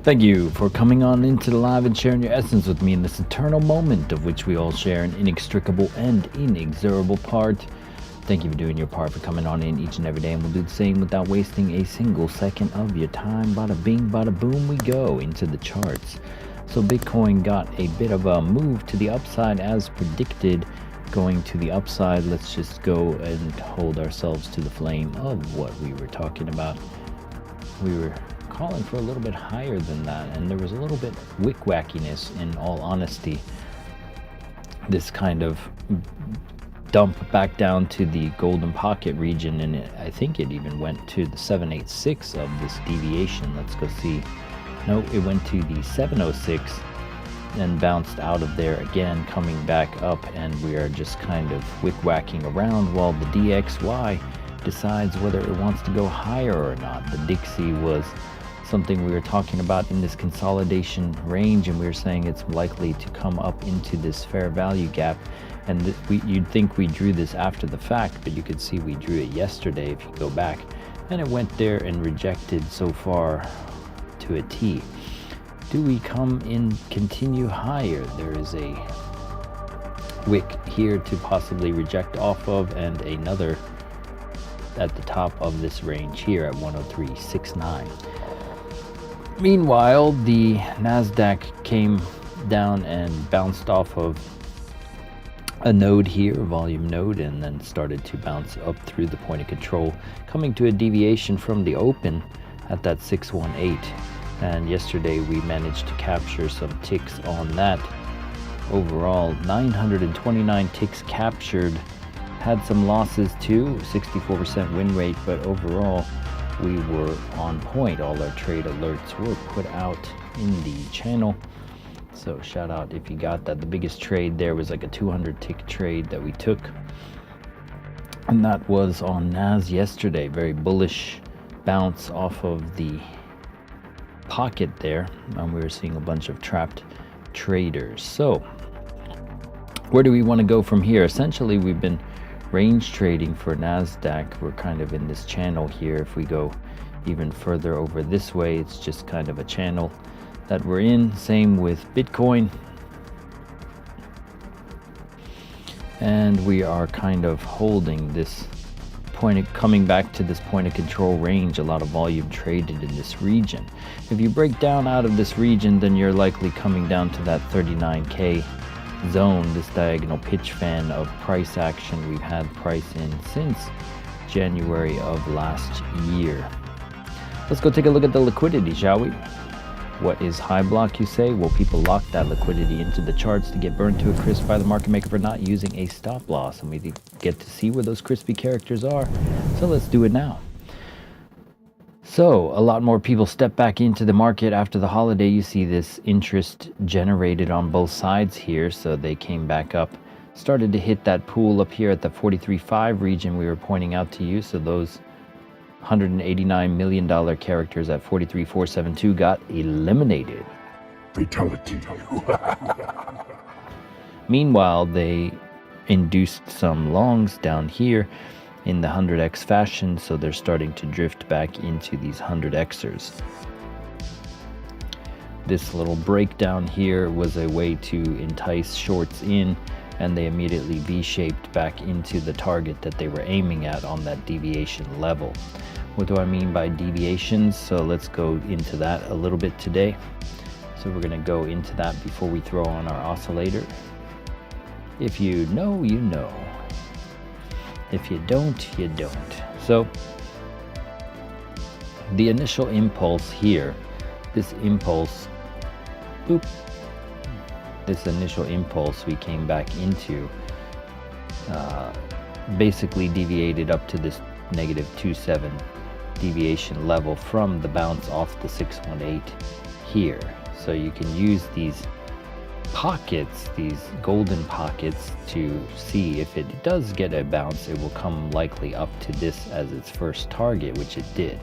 Thank you for coming on into the live and sharing your essence with me in this eternal moment of which we all share an inextricable and inexorable part. Thank you for doing your part, for coming on in each and every day, and we'll do the same without wasting a single second of your time. Bada bing, bada boom, we go into the charts. So Bitcoin got a bit of a move to the upside as predicted. Going to the upside, let's just go and hold ourselves to the flame of what we were talking about. We were calling for a little bit higher than that, and there was a little bit wick-wackiness, in all honesty. This kind of dump back down to the golden pocket region, and I think it even went to the 786 of this deviation. Let's go see. No, it went to the 706 and bounced out of there again, coming back up, and we are just kind of wick-wacking around while the DXY decides whether it wants to go higher or not. The Dixie was something we were talking about in this consolidation range, and we were saying it's likely to come up into this fair value gap, and you'd think we drew this after the fact, but you could see we drew it yesterday if you go back, and it went there and rejected so far to a T. Do we come in, continue higher? There is a wick here to possibly reject off of, and another at the top of this range here at 103.69. Meanwhile, the Nasdaq came down and bounced off of a node here, a volume node, and then started to bounce up through the point of control, coming to a deviation from the open at that 618. And yesterday we managed to capture some ticks on that. Overall, 929 ticks captured. Had some losses too, 64% win rate, but overall we were on point. All our trade alerts were put out in the channel, so shout out if you got that. The biggest trade there was like a 200 tick trade that we took, and that was on NAS yesterday. Very bullish bounce off of the pocket there, and we were seeing a bunch of trapped traders. So where do we want to go from here? Essentially, we've been range trading for Nasdaq. We're kind of in this channel here. If we go even further over this way, it's just kind of a channel that we're in. Same with Bitcoin, and we are kind of holding this point, coming back to this point of control range. A lot of volume traded in this region. If you break down out of this region, then you're likely coming down to that 39k zone, this diagonal pitch fan of price action. We've had price in since January of last year. Let's go take a look at the liquidity, shall we? What is high block, you say? Well, people lock that liquidity into the charts to get burned to a crisp by the market maker for not using a stop loss, and we get to see where those crispy characters are. So let's do it now. So a lot more people step back into the market after the holiday. You see this interest generated on both sides here, so they came back up, started to hit that pool up here at the 43.5 region we were pointing out to you. So those $189 million characters at 43.472 got eliminated. Fatality. Meanwhile, they induced some longs down here in the 100x fashion, so they're starting to drift back into these 100xers. This little breakdown here was a way to entice shorts in, and they immediately V-shaped back into the target that they were aiming at on that deviation level. What do I mean by deviations? So let's go into that a little bit today. So we're going to go into that before we throw on our oscillator. If you know, you know. If you don't, you don't. So the initial impulse here, this impulse, this initial impulse we came back into basically deviated up to this -2.7 deviation level from the bounce off the 618 here. So you can use these pockets, these golden pockets, to see if it does get a bounce, it will come likely up to this as its first target, which it did.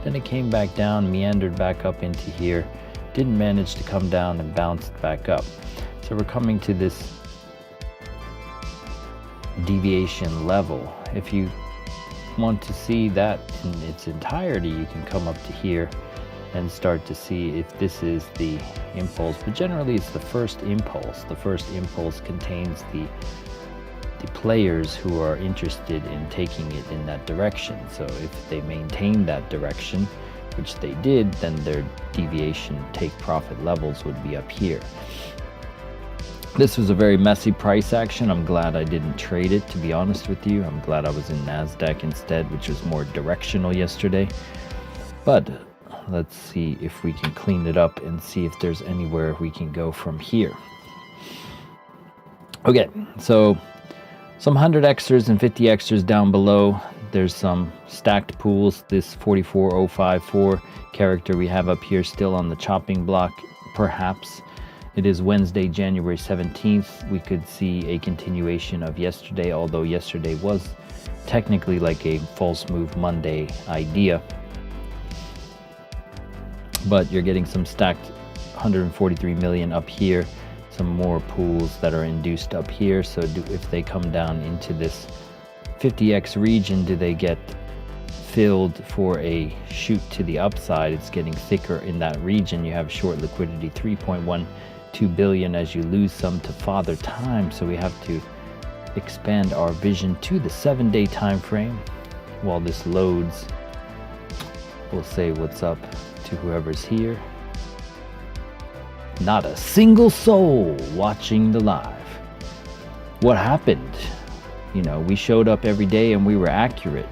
Then it came back down, meandered back up into here, didn't manage to come down, and bounced back up. So we're coming to this deviation level. If you want to see that in its entirety, you can come up to here and start to see if this is the impulse. But generally it's the first impulse. The first impulse contains the players who are interested in taking it in that direction. So if they maintain that direction, which they did, then their deviation take profit levels would be up here. This was a very messy price action. I'm glad I didn't trade it, to be honest with you. I'm glad I was in NASDAQ instead, which was more directional yesterday. But let's see if we can clean it up and see if there's anywhere we can go from here. Okay, so some 100xers and 50xers down below. There's some stacked pools. This 44054 character we have up here still on the chopping block, perhaps. It is Wednesday, January 17th. We could see a continuation of yesterday, although yesterday was technically like a false move Monday idea. But you're getting some stacked 143 million up here, some more pools that are induced up here. So if they come down into this 50x region, do they get filled for a shoot to the upside? It's getting thicker in that region. You have short liquidity, 3.12 billion, as you lose some to father time. So we have to expand our vision to the 7-day time frame. While this loads, we'll say what's up to whoever's here. Not a single soul watching the live. What happened? You know, we showed up every day and we were accurate.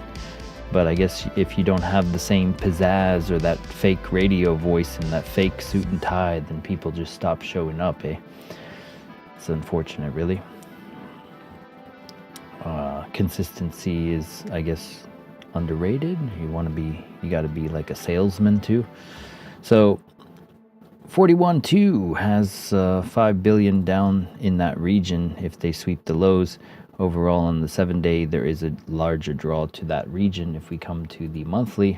But I guess if you don't have the same pizzazz or that fake radio voice and that fake suit and tie, then people just stop showing up, eh? It's unfortunate, really. Consistency is, I guess, underrated. You got to be like a salesman too. So 41.2 has 5 billion down in that region if they sweep the lows. Overall, on the 7-day, there is a larger draw to that region. If we come to the monthly,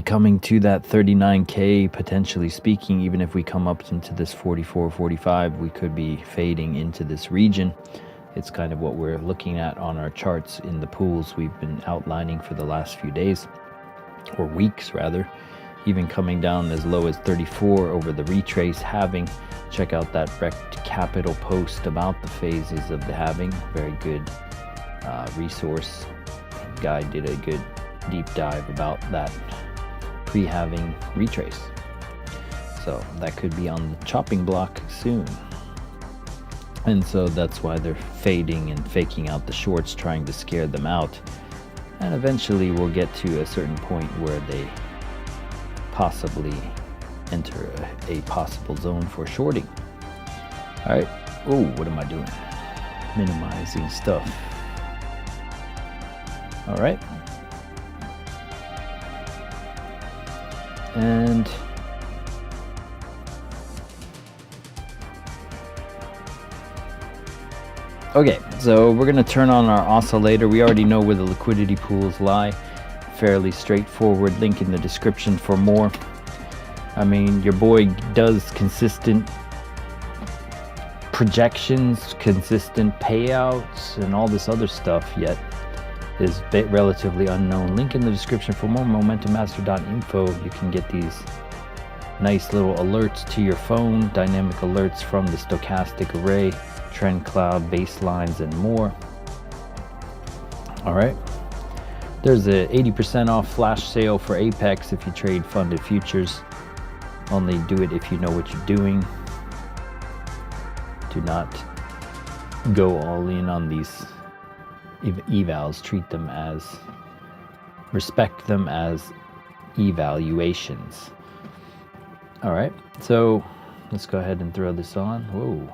coming to that 39K, potentially speaking, even if we come up into this 44, 45, we could be fading into this region. It's kind of what we're looking at on our charts in the pools we've been outlining for the last few days, or weeks rather. Even coming down as low as 34 over the retrace halving. Check out that Rect Capital post about the phases of the halving. Very good resource. Guy did a good deep dive about that pre-halving retrace. So that could be on the chopping block soon. And so that's why they're fading and faking out the shorts, trying to scare them out. And eventually we'll get to a certain point where they possibly enter a possible zone for shorting. All right. Oh, what am I doing? Minimizing stuff. All right. And okay, so we're going to turn on our oscillator. We already know where the liquidity pools lie. Fairly straightforward. Link in the description for more. I mean, your boy does consistent projections, consistent payouts, and all this other stuff, yet is relatively unknown. Link in the description for more. MomentumMaster.info. You can get these nice little alerts to your phone, dynamic alerts from the stochastic array, trend cloud, baselines, and more. All right. There's a 80% off flash sale for Apex if you trade funded futures. Only do it if you know what you're doing. Do not go all in on these evals. Treat them as, respect them as evaluations. All right, so let's go ahead and throw this on. Whoa.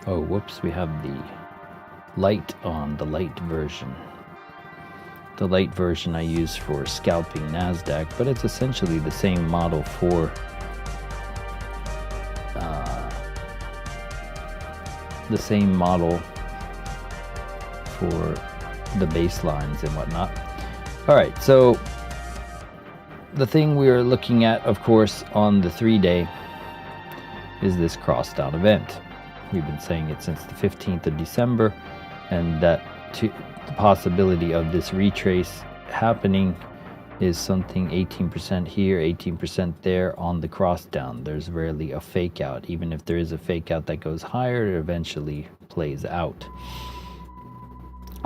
Oh, whoops, we have the light on, the light version. The light version I use for scalping NASDAQ, but it's essentially the same model for the baselines and whatnot. All right, so the thing we're looking at, of course, on the 3-day is this cross down event. We've been saying it since the 15th of December, and that the possibility of this retrace happening is something 18% here, 18% there on the cross down. There's rarely a fake out. Even if there is a fake out that goes higher, it eventually plays out.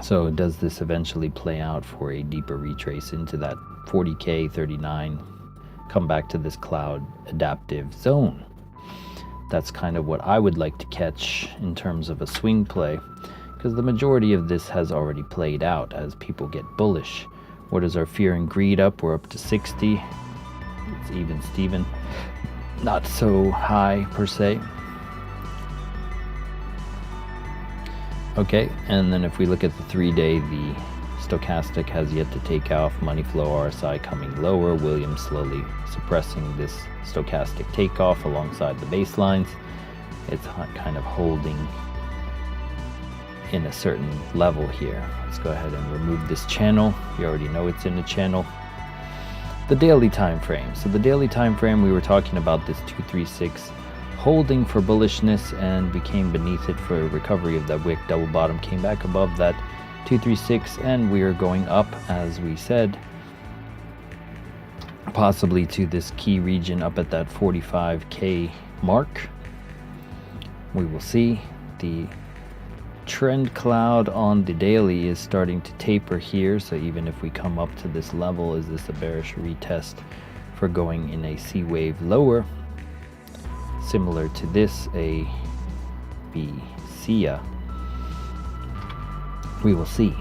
So does this eventually play out for a deeper retrace into that 40K, 39, come back to this cloud adaptive zone? That's kind of what I would like to catch in terms of a swing play, because the majority of this has already played out as people get bullish. What is our fear and greed up? We're up to 60. It's even Steven. Not so high per se. Okay, and then if we look at the 3-day, the stochastic has yet to take off. Money flow RSI coming lower. Williams slowly suppressing this stochastic takeoff alongside the baselines. It's kind of holding in a certain level here. Let's go ahead and remove this channel. You already know it's in the channel. The daily time frame. So the daily time frame, we were talking about this 236 holding for bullishness, and we came beneath it for a recovery of that wick. Double bottom came back above that 236, and we are going up, as we said, possibly to this key region up at that 45K mark. We will see. The trend cloud on the daily is starting to taper here, so even if we come up to this level, is this a bearish retest for going in a C wave lower, similar to this, a BCA? We will see,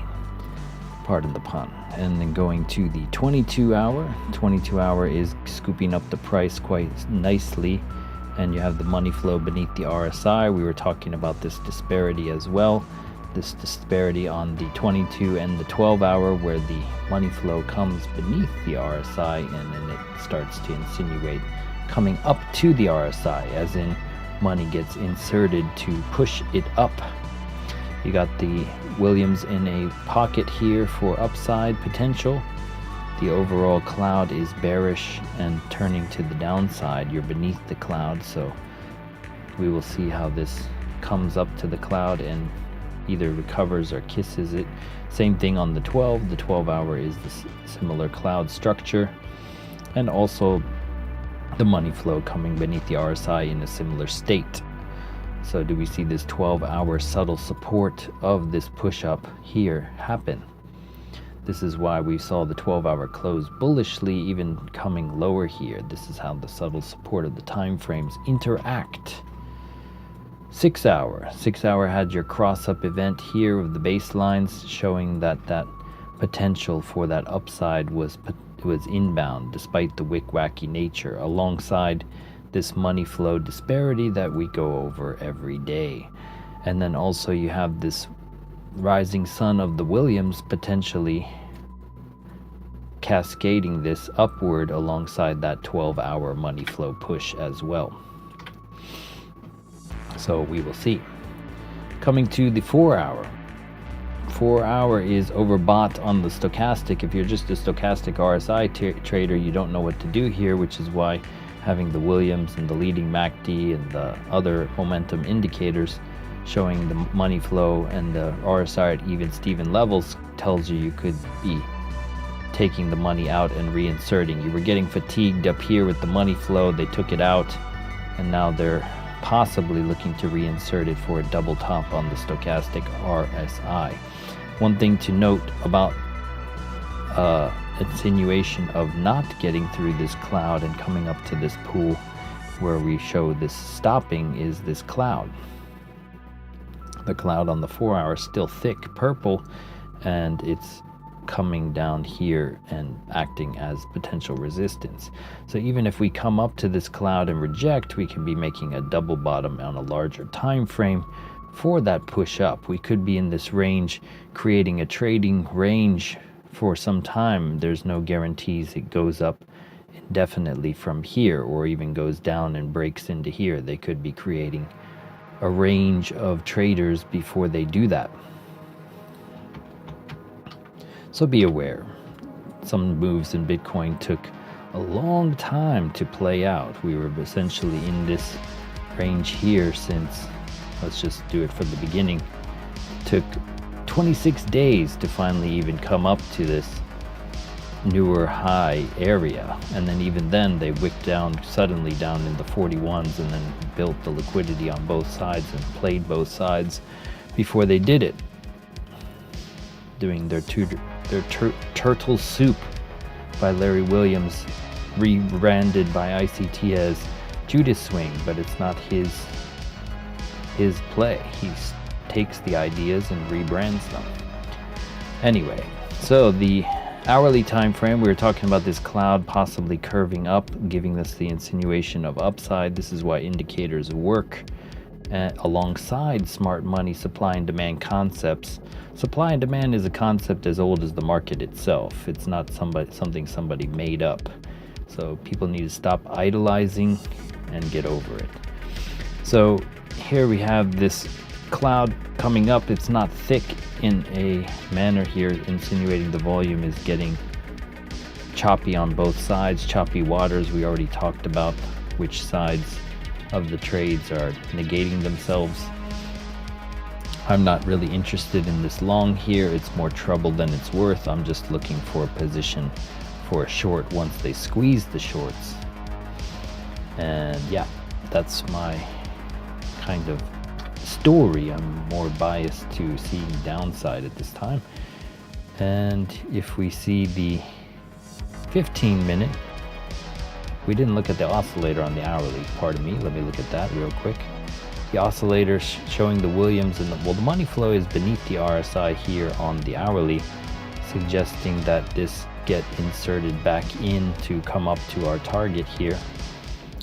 pardon the pun. And then going to the 22 hour is scooping up the price quite nicely, and you have the money flow beneath the RSI. We were talking about this disparity as well, this disparity on the 22 and the 12 hour, where the money flow comes beneath the RSI and then it starts to insinuate coming up to the RSI, as in money gets inserted to push it up. You got the Williams in a pocket here for upside potential. The overall cloud is bearish and turning to the downside. You're beneath the cloud, so we will see how this comes up to the cloud and either recovers or kisses it. Same thing on the 12. The 12 hour is this similar cloud structure, and also the money flow coming beneath the RSI in a similar state. So do we see this 12-hour subtle support of this push up here happen? This is why we saw the 12-hour close bullishly, even coming lower here. This is how the subtle support of the time frames interact. 6 hour. 6 hour had your cross up event here of the baselines, showing that that potential for that upside was inbound despite the wick-wacky nature, alongside this money flow disparity that we go over every day. And then also you have this rising sun of the Williams potentially cascading this upward alongside that 12-hour money flow push as well. So we will see. Coming to the 4 hour. 4 hour is overbought on the stochastic. If you're just a stochastic RSI trader, you don't know what to do here, which is why having the Williams and the leading MACD and the other momentum indicators showing the money flow and the RSI at even Steven levels tells you could be taking the money out and reinserting. You were getting fatigued up here with the money flow, they took it out, and now they're possibly looking to reinsert it for a double top on the stochastic RSI. One thing to note about insinuation of not getting through this cloud and coming up to this pool where we show this stopping is this cloud. The cloud on the 4 hour is still thick purple, and it's coming down here and acting as potential resistance. So even if we come up to this cloud and reject, we can be making a double bottom on a larger time frame for that push up. We could be in this range, creating a trading range for some time. There's no guarantees it goes up indefinitely from here or even goes down and breaks into here. They could be creating a range of traders before they do that. So be aware. Some moves in Bitcoin took a long time to play out. We were essentially in this range here since, let's just do it from the beginning. It took 26 days to finally even come up to this newer high area, and then even then they wicked down suddenly down in the 41s and then built the liquidity on both sides and played both sides before they did it, doing their turtle soup by Larry Williams, rebranded by ICT as Judas Swing, but it's not his play. He takes the ideas and rebrands them. Anyway, so the hourly time frame, we were talking about this cloud possibly curving up, giving us the insinuation of upside. This is why indicators work alongside smart money supply and demand concepts. Supply and demand is a concept as old as the market itself. It's not something somebody made up. So people need to stop idolizing and get over it. So here we have this cloud coming up. It's not thick in a manner here, insinuating the volume is getting choppy on both sides. Choppy waters, we already talked about which sides of the trades are negating themselves. I'm not really interested in this long here. It's more trouble than it's worth. I'm just looking for a position for a short once they squeeze the shorts. And yeah, that's my kind of story. I'm more biased to seeing downside at this time. And if we see the 15-minute, we didn't look at the oscillator on the hourly. Pardon me, let me look at that real quick. The oscillator showing the Williams and the money flow is beneath the RSI here on the hourly, suggesting that this get inserted back in to come up to our target here.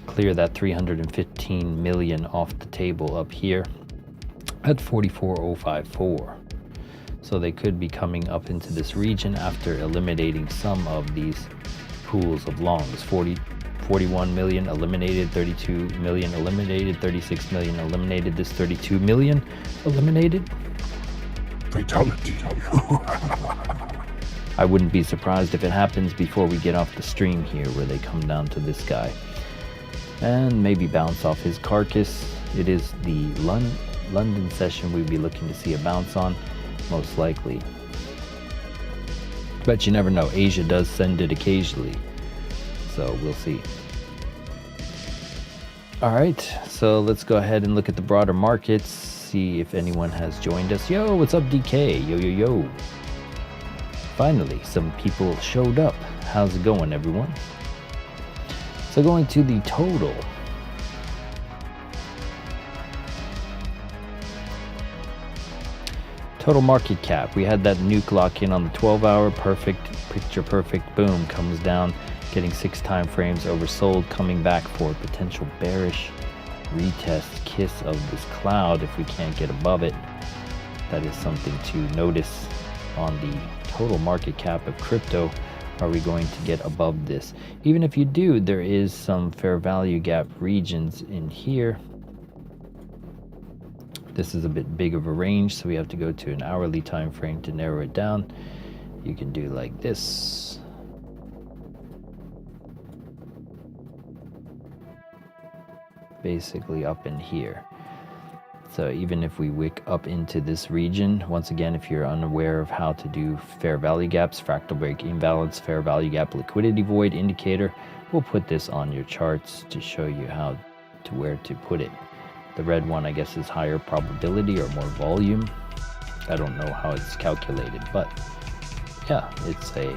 Clear that 315 million off the table up here at 44,054. So they could be coming up into this region after eliminating some of these pools of longs. 41 million eliminated, 32 million eliminated, 36 million eliminated, this 32 million eliminated. Fatality. I wouldn't be surprised if it happens before we get off the stream here, where they come down to this guy and maybe bounce off his carcass. It is the London session we'd be looking to see a bounce on, most likely. But you never know. Asia does send it occasionally, so we'll see. All right, so let's go ahead and look at the broader markets, see if anyone has joined us. Yo, what's up, DK? Yo. Finally, some people showed up. How's it going, everyone? So going to the total. Total market cap. We had that nuke lock in on the 12-hour. Perfect, picture perfect. Boom, comes down, getting 6 time frames oversold, coming back for a potential bearish retest kiss of this cloud if we can't get above it. That is something to notice on the total market cap of crypto. Are we going to get above this? Even if you do, there is some fair value gap regions in here. This is a bit big of a range, so we have to go to an hourly time frame to narrow it down. You can do like this. Basically up in here. So even if we wick up into this region, once again, if you're unaware of how to do fair value gaps, fractal break imbalance, fair value gap, liquidity void indicator, we'll put this on your charts to show you where to put it. The red one, I guess, is higher probability or more volume. I don't know how it's calculated, but yeah, it's a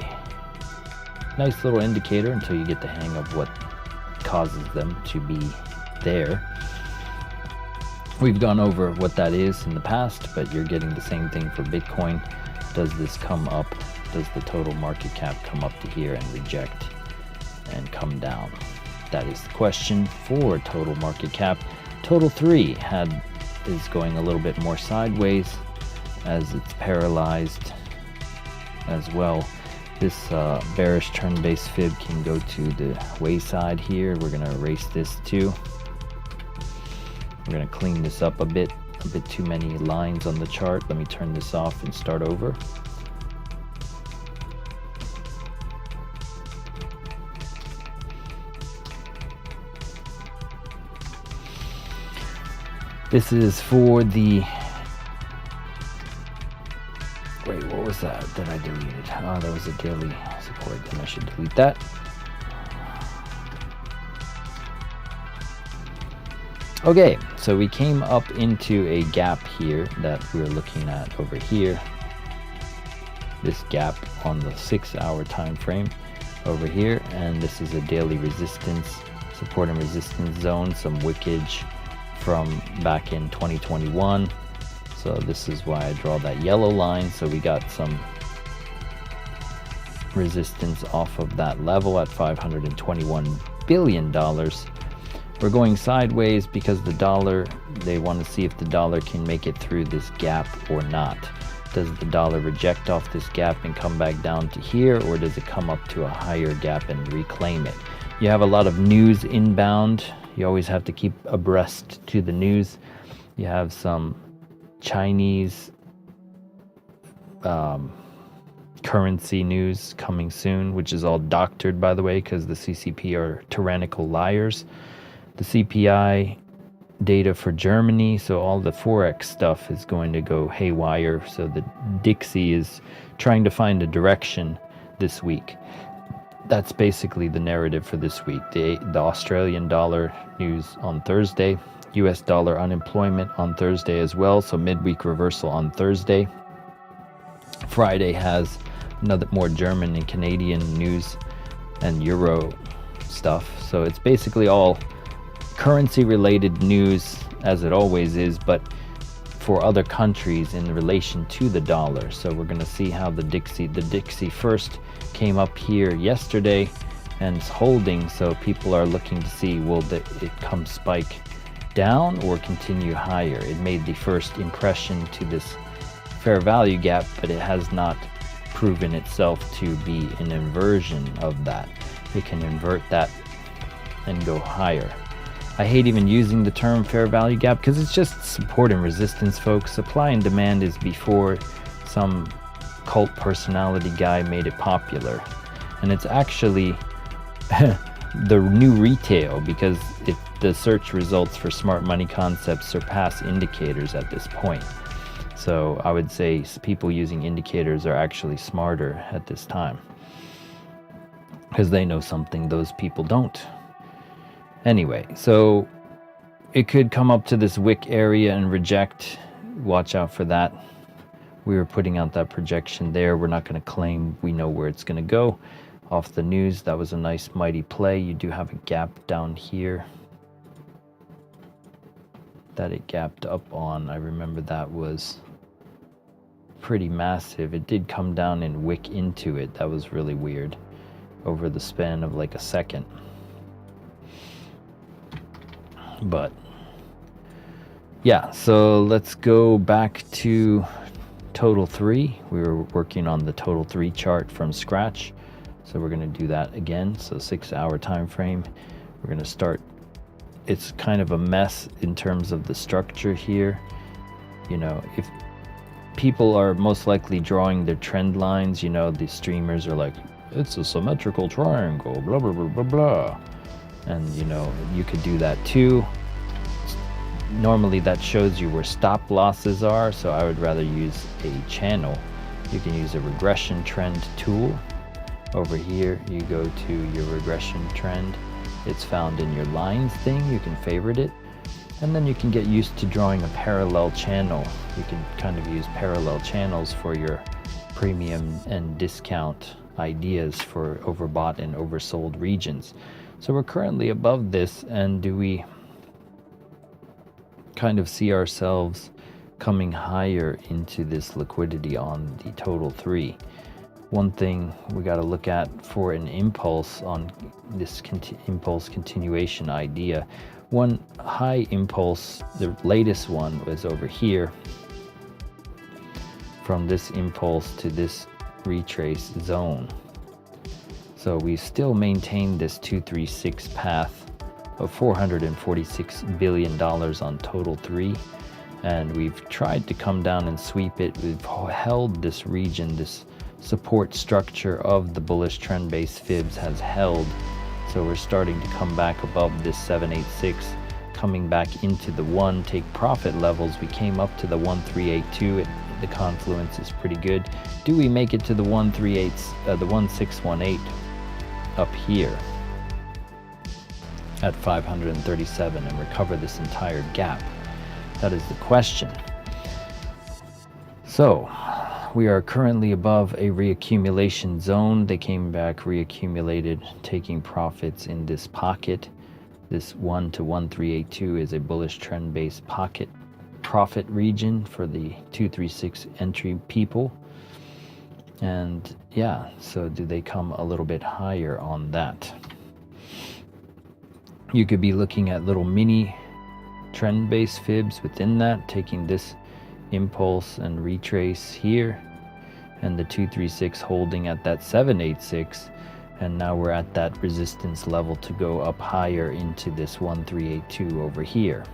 nice little indicator until you get the hang of what causes them to be there. We've gone over what that is in the past, but you're getting the same thing for Bitcoin. Does this come up? Does the total market cap come up to here and reject and come down? That is the question for total market cap. Total 3 is going a little bit more sideways as it's paralyzed as well. This bearish turn-based fib can go to the wayside here. We're going to erase this too. We're going to clean this up a bit too many lines on the chart. Let me turn this off and start over. This is for the, wait, what was that that I deleted? Oh, that was a daily support, then I should delete that. Okay, so we came up into a gap here that we're looking at over here. This gap on the 6-hour time frame over here, and this is a daily resistance, support and resistance zone, some wickage from back in 2021. So this is why I draw that yellow line. So we got some resistance off of that level at $521 billion. We're going sideways because the dollar, they want to see if the dollar can make it through this gap or not. Does the dollar reject off this gap and come back down to here, or does it come up to a higher gap and reclaim it? You have a lot of news inbound. You always have to keep abreast to the news. You have some Chinese currency news coming soon, which is all doctored, by the way, because the CCP are tyrannical liars. The CPI data for Germany, so all the Forex stuff is going to go haywire. So the Dixie is trying to find a direction this week. That's basically the narrative for this week. The Australian dollar news on Thursday, US dollar unemployment on Thursday as well, so midweek reversal on Thursday. Friday has another more German and Canadian news and Euro stuff. So it's basically all currency related news, as it always is, but for other countries in relation to the dollar. So we're going to see how the Dixie first came up here yesterday and it's holding. So people are looking to see, will it come spike down or continue higher? It made the first impression to this fair value gap, but it has not proven itself to be an inversion of that. It can invert that and go higher. I hate even using the term fair value gap because it's just support and resistance, folks. Supply and demand is before some cult personality guy made it popular. And it's actually the new retail, because the search results for smart money concepts surpass indicators at this point. So I would say people using indicators are actually smarter at this time because they know something those people don't. Anyway, so it could come up to this wick area and reject. Watch out for that. We were putting out that projection there. We're not going to claim we know where it's going to go. Off the news, that was a nice mighty play. You do have a gap down here that it gapped up on. I remember that was pretty massive. It did come down and wick into it. That was really weird over the span of like a second. But yeah, so let's go back to total 3. We were working on the total 3 chart from scratch, so we're going to do that again. So 6-hour time frame. We're going to start. It's kind of a mess in terms of the structure here. You know, if people are most likely drawing their trend lines, you know, the streamers are like, it's a symmetrical triangle, blah blah blah blah blah. And you know, you could do that too. Normally that shows you where stop losses are, so I would rather use a channel. You can use a regression trend tool. Over here you go to your regression trend. It's found in your lines thing. You can favorite it, and then you can get used to drawing a parallel channel. You can kind of use parallel channels for your premium and discount ideas for overbought and oversold regions. So we're currently above this, and do we kind of see ourselves coming higher into this liquidity on the total 3? One thing we got to look at for an impulse on this impulse continuation idea. One high impulse, the latest one, was over here. From this impulse to this retrace zone. So we still maintain this 236 path of $446 billion on total 3, and we've tried to come down and sweep it. We've held this region, this support structure of the bullish trend base fibs has held. So we're starting to come back above this 786, coming back into the one take profit levels. We came up to the 1382. The confluence is pretty good. Do we make it to the 1618 up here at 537 and recover this entire gap? That is the question. So we are currently above a reaccumulation zone. They came back, reaccumulated, taking profits in this pocket. This 1 to 1382 is a bullish trend-based pocket profit region for the 236 entry people. And yeah, so do they come a little bit higher on that? You could be looking at little mini trend-based fibs within that, taking this impulse and retrace here, and the 236 holding at that 786, and now we're at that resistance level to go up higher into this 1382 over here.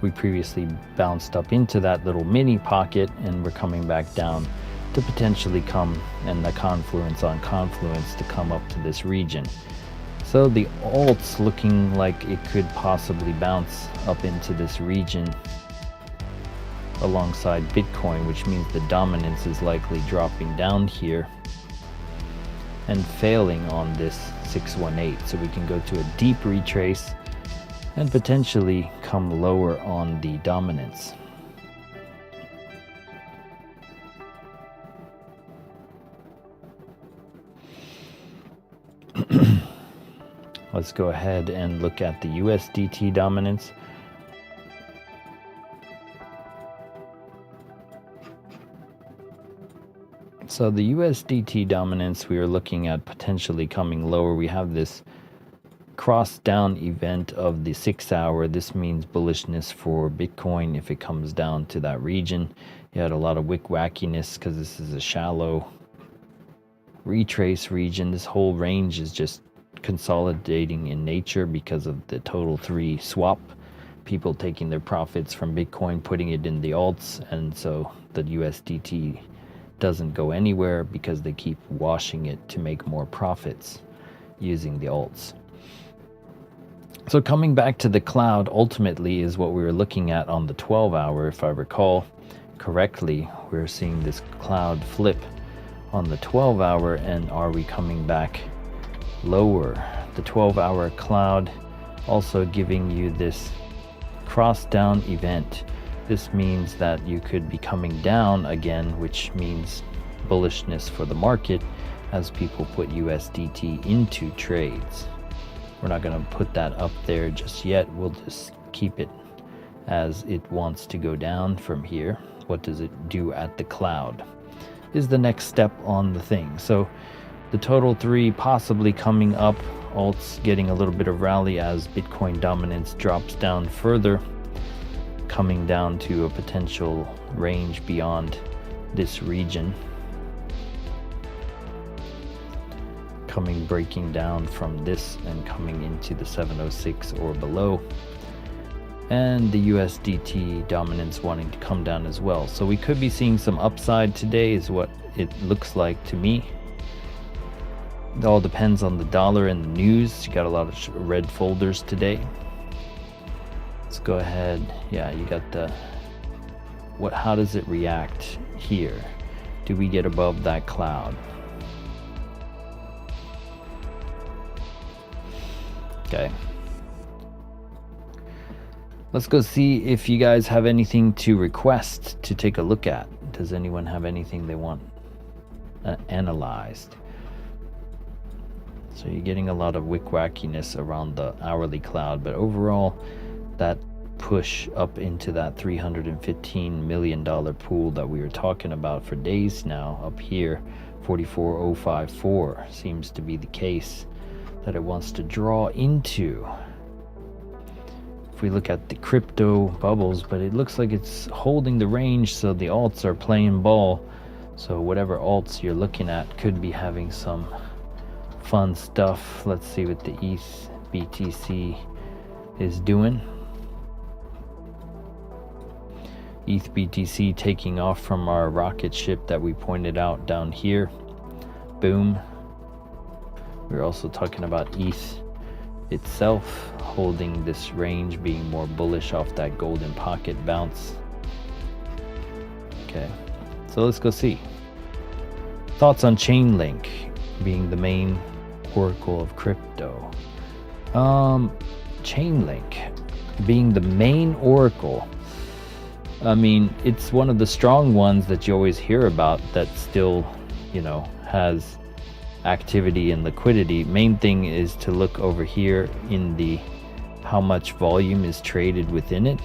We previously bounced up into that little mini pocket, and we're coming back down to potentially come, and the confluence on confluence to come up to this region. So the alt's looking like it could possibly bounce up into this region alongside Bitcoin, which means the dominance is likely dropping down here and failing on this 618. So we can go to a deep retrace and potentially come lower on the dominance. Let's go ahead and look at the USDT dominance. So the USDT dominance, we are looking at potentially coming lower. We have this cross down event of the 6 hour. This means bullishness for Bitcoin if it comes down to that region. You had a lot of wackiness because this is a shallow retrace region. This whole range is just consolidating in nature because of the total 3 swap. People taking their profits from Bitcoin, putting it in the alts, and so the USDT doesn't go anywhere because they keep washing it to make more profits using the alts. So coming back to the cloud ultimately is what we were looking at on the 12 hour. If I recall correctly, we're seeing this cloud flip on the 12 hour, and are we coming back lower? The 12 hour cloud also giving you this cross down event. This means that you could be coming down again, which means bullishness for the market as people put USDT into trades. We're not going to put that up there just yet. We'll just keep it as it wants to go down from here. What does it do at the cloud is the next step on the thing. So the total 3 possibly coming up, alts getting a little bit of rally as Bitcoin dominance drops down further, coming down to a potential range beyond this region, breaking down from this and coming into the 706 or below, and the USDT dominance wanting to come down as well. So we could be seeing some upside today is what it looks like to me. It all depends on the dollar and the news. You got a lot of red folders today. Let's go ahead. Yeah, you got the how does it react here? Do we get above that cloud? Okay. Let's go see if you guys have anything to request to take a look at. Does anyone have anything they want analyzed? So you're getting a lot of wackiness around the hourly cloud, but overall that push up into that $315 million pool that we were talking about for days now up here, 44,054, seems to be the case that it wants to draw into. If we look at the crypto bubbles, but it looks like it's holding the range, so the alts are playing ball. So whatever alts you're looking at could be having some fun stuff. Let's see what the ETH BTC is doing. ETH BTC taking off from our rocket ship that we pointed out down here. Boom. We're also talking about ETH itself, holding this range, being more bullish off that golden pocket bounce. Okay, so let's go see. Thoughts on Chainlink being the main oracle of crypto. Chainlink being the main oracle. I mean, it's one of the strong ones that you always hear about that still, you know, has activity and liquidity. Main thing is to look over here in the how much volume is traded within it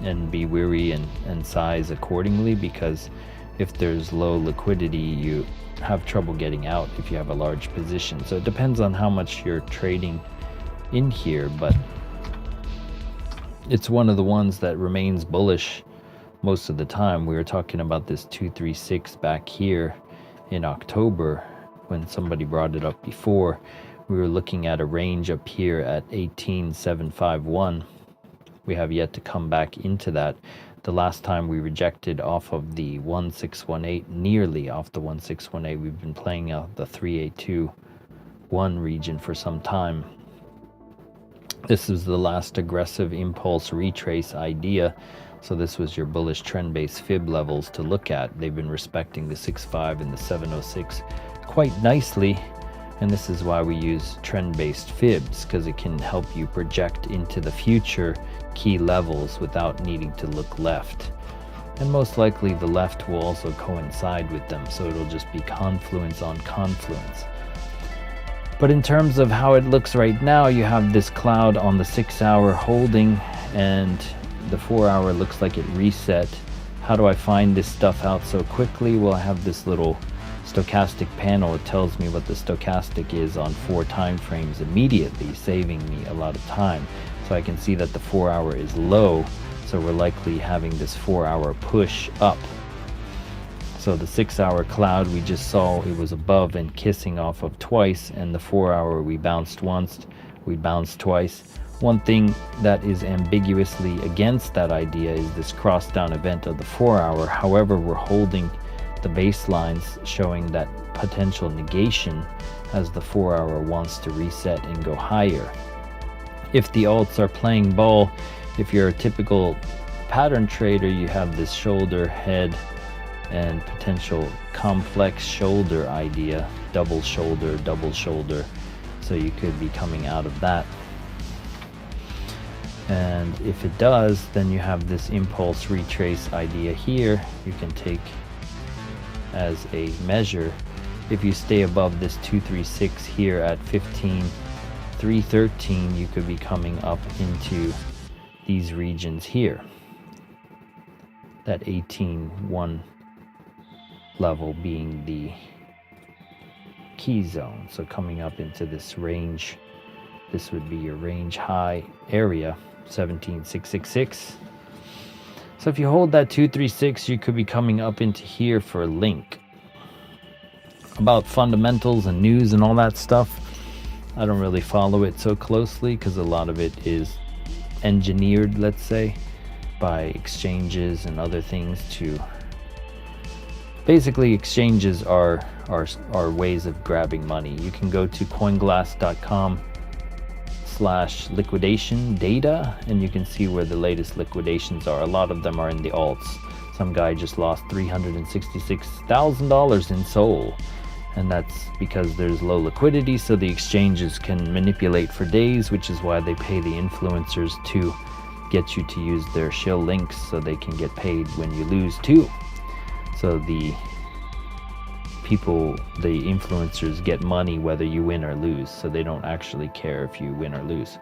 and be wary and size accordingly, because if there's low liquidity, you have trouble getting out if you have a large position. So it depends on how much you're trading in here, but it's one of the ones that remains bullish most of the time. We were talking about this 236 back here in October when somebody brought it up before. We were looking at a range up here at 18,751. We have yet to come back into that. The last time we rejected off of the 1618, nearly off the 1618. We've been playing out the 3821 region for some time. This is the last aggressive impulse retrace idea. So this was your bullish trend-based fib levels to look at. They've been respecting the 6.5 and the 706 quite nicely. And this is why we use trend-based fibs, because it can help you project into the future key levels without needing to look left. And most likely the left will also coincide with them. So it'll just be confluence on confluence. But in terms of how it looks right now, you have this cloud on the 6 hour holding, and the 4 hour looks like it reset. How do I find this stuff out so quickly? Well, I have this little stochastic panel. It tells me what the stochastic is on 4 time frames immediately, saving me a lot of time. So I can see that the 4 hour is low, so we're likely having this 4 hour push up. So the 6 hour cloud we just saw, it was above and kissing off of twice, and the 4 hour we bounced once, we bounced twice. One thing that is ambiguously against that idea is this cross down event of the 4 hour. However, we're holding the baselines showing that potential negation as the 4 hour wants to reset and go higher. If the alts are playing ball, if you're a typical pattern trader, you have this shoulder, head, and potential complex shoulder idea, double shoulder. So you could be coming out of that. And if it does, then you have this impulse retrace idea here you can take as a measure. If you stay above this 236 here at 15,313, you could be coming up into these regions here. That 18,1 level being the key zone. So coming up into this range, this would be your range high area, 17,666. So if you hold that 236, you could be coming up into here for a link. About fundamentals and news and all that stuff, I don't really follow it so closely because a lot of it is engineered, let's say, by exchanges and other things to basically, exchanges are ways of grabbing money. You can go to coinglass.com/liquidation data, and you can see where the latest liquidations are. A lot of them are in the alts. Some guy just lost $366,000 in Sol, and that's because there's low liquidity, so the exchanges can manipulate for days, which is why they pay the influencers to get you to use their shill links so they can get paid when you lose too. So the people, the influencers, get money whether you win or lose, so they don't actually care if you win or lose.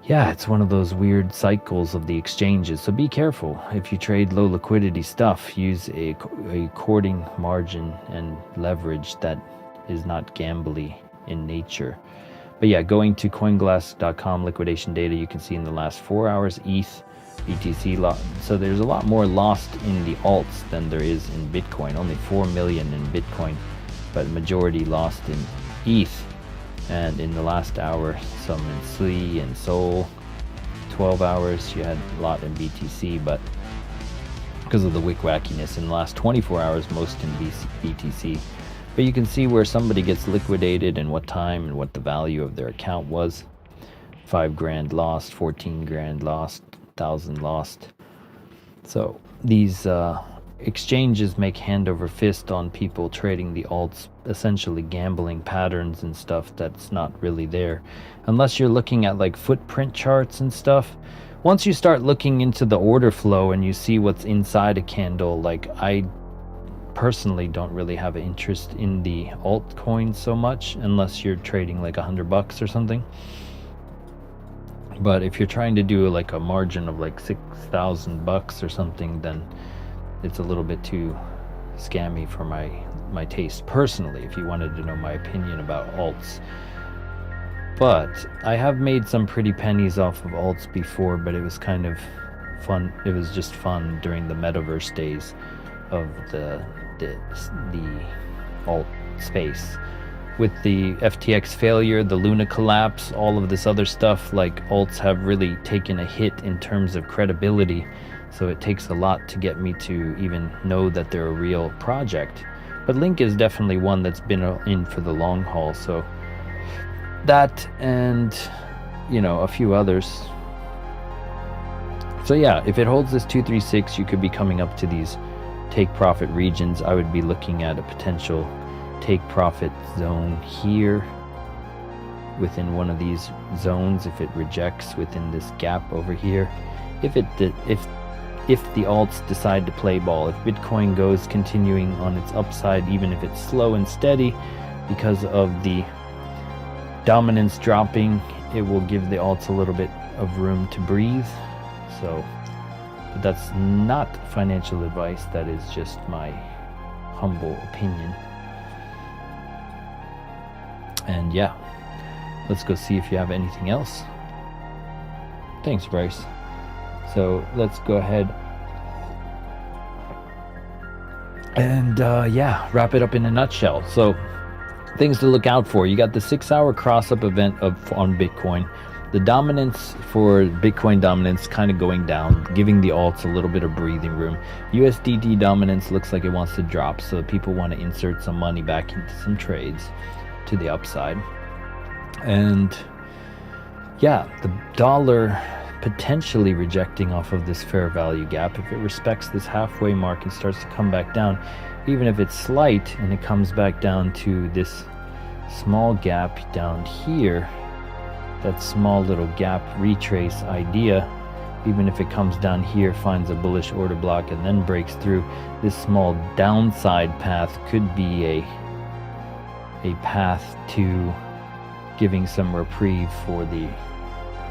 Yeah, it's one of those weird cycles of the exchanges, so be careful. If you trade low liquidity stuff, use a according margin and leverage that is not gambly in nature. But yeah, going to coinglass.com liquidation data, you can see in the last 4 hours, ETH, BTC, so there's a lot more lost in the alts than there is in Bitcoin. Only 4 million in Bitcoin, but majority lost in ETH. And in the last hour, some in SLI and Sol. 12 hours, you had a lot in BTC, but because of the wick wackiness in the last 24 hours, most in BTC. But you can see where somebody gets liquidated and what time and what the value of their account was. 5 grand lost, 14 grand lost, 1,000 lost. So these exchanges make hand over fist on people trading the alts, essentially gambling patterns and stuff that's not really there. Unless you're looking at like footprint charts and stuff. Once you start looking into the order flow and you see what's inside a candle, like I personally don't really have an interest in the altcoins so much unless you're trading like $100 or something. But if you're trying to do like a margin of like $6,000 or something, then it's a little bit too scammy for my taste personally, if you wanted to know my opinion about alts. But I have made some pretty pennies off of alts before, but it was kind of fun. It was just fun during the metaverse days of the alt space. With the FTX failure, the Luna collapse, all of this other stuff, like alts have really taken a hit in terms of credibility. So it takes a lot to get me to even know that they're a real project. But Link is definitely one that's been in for the long haul. So that and, you know, a few others. So yeah, if it holds this 236, you could be coming up to these take profit regions. I would be looking at a potential take profit zone here within one of these zones if it rejects within this gap over here. If the alts decide to play ball, if Bitcoin goes continuing on its upside, even if it's slow and steady because of the dominance dropping, it will give the alts a little bit of room to breathe. So, but that's not financial advice, that is just my humble opinion. And yeah, let's go see if you have anything else. Thanks, Bryce. So let's go ahead and yeah, wrap it up in a nutshell. So things to look out for. You got the 6-hour cross-up event on Bitcoin. The dominance for Bitcoin dominance kind of going down, giving the alts a little bit of breathing room. USDT dominance looks like it wants to drop, so people want to insert some money back into some trades to the upside. And yeah, the dollar potentially rejecting off of this fair value gap. If it respects this halfway mark and starts to come back down, even if it's slight and it comes back down to this small gap down here, that small little gap retrace idea, even if it comes down here, finds a bullish order block and then breaks through, this small downside path could be a path to giving some reprieve for the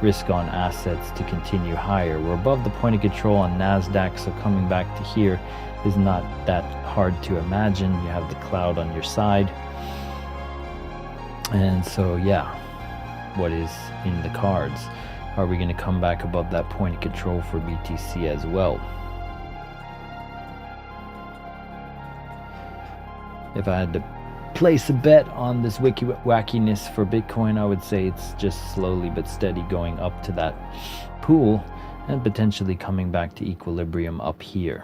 risk on assets to continue higher. We're above the point of control on NASDAQ, so coming back to here is not that hard to imagine. You have the cloud on your side. And so yeah, what is in the cards? Are we going to come back above that point of control for BTC as well? If I had to place a bet on this wackiness for Bitcoin, I would say it's just slowly but steady going up to that pool and potentially coming back to equilibrium up here.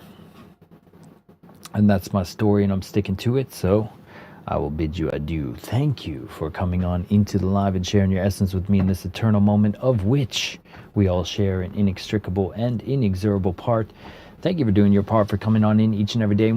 And that's my story, and I'm sticking to it, so I will bid you adieu. Thank you for coming on into the live and sharing your essence with me in this eternal moment of which we all share an inextricable and inexorable part. Thank you for doing your part, for coming on in each and every day.